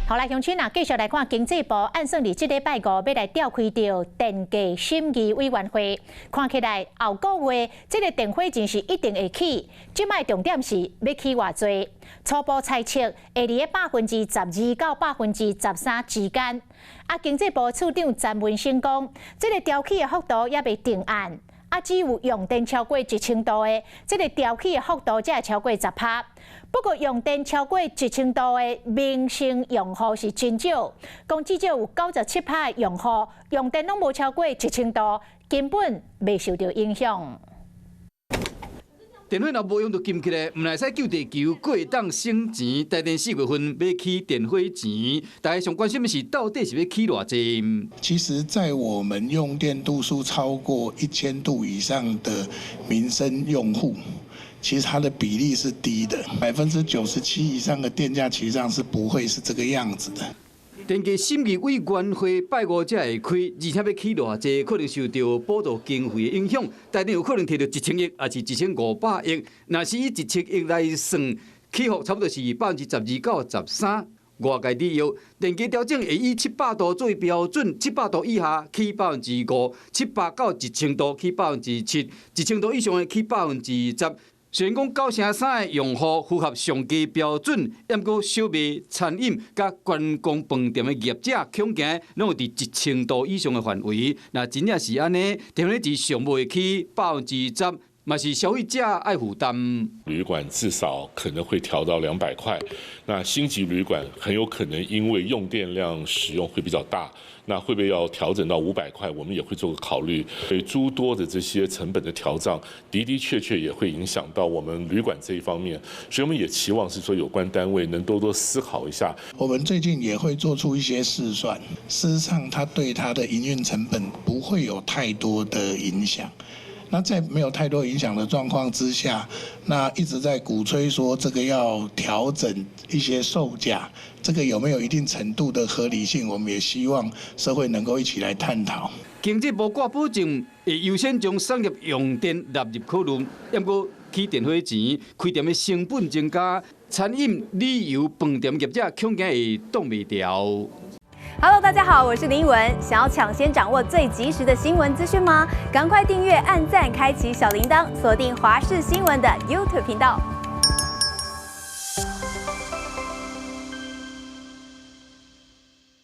好来，乡亲啊，继续来看经济部按算伫即礼拜五要来召开着电价审议委员会，看起来后个月即个电费钱是一定会起，即摆重点是要起偌济。初步猜测会伫个12%到13%之间。啊，经济部处长詹文生讲，即个调起的幅度也未定案。 啊，只有用电超过1000度的，这个调起的幅度才会超过10%。不过用电超过1000度的民生用户是真少，讲至少有97%的用户用电拢无超过1000度，根本未受到影响。 电费若无用就禁起来，唔来使救地球，过会当省钱。大年4月份要起电费钱，大家上关心的是到底是要起偌济？其实，在我们用电度数超过1000度以上的民生用户，其实它的比例是低的，97%以上的电价其实上是不会是这个样子的。 电价审议委员会拜五才会开，而且要起偌济，可能受到补助经费的影响，大年有可能摕到1000亿，还是1500亿。若是以1000亿来算，起幅差不多是12%到13%。外界理由，电价调整会以700度做标准，700度以下起5%，700到1000度起7%，1000度以上的起10%。 虽然讲9%的用户符合上低标准，但过小卖、餐饮、甲观光饭店的业者，恐惊拢有伫1000度以上的范围。那真正是安尼，电费钱上袂起10%，嘛是消费者爱负担。旅馆至少可能会调到200块，那星级旅馆很有可能因为用电量使用会比较大。 那会不会要调整到500块？我们也会做个考虑。对诸多的这些成本的调涨，的确也会影响到我们旅馆这一方面，所以我们也期望是说有关单位能多多思考一下。我们最近也会做出一些试算，事实上它对它的营运成本不会有太多的影响。 那在没有太多影响的状况之下，那一直在鼓吹说这个要调整一些售价，这个有没有一定程度的合理性？我们也希望社会能够一起来探讨。经济部挂保证会优先将商业用电纳入考虑，不过起电费钱，开店的成本增加，餐饮、旅游、饭店业者恐惊会挡袂牢。 Hello， 大家好，我是林文。想要抢先掌握最及时的新闻资讯吗？赶快订阅、按赞、开启小铃铛，锁定华视新闻的 YouTube 频道。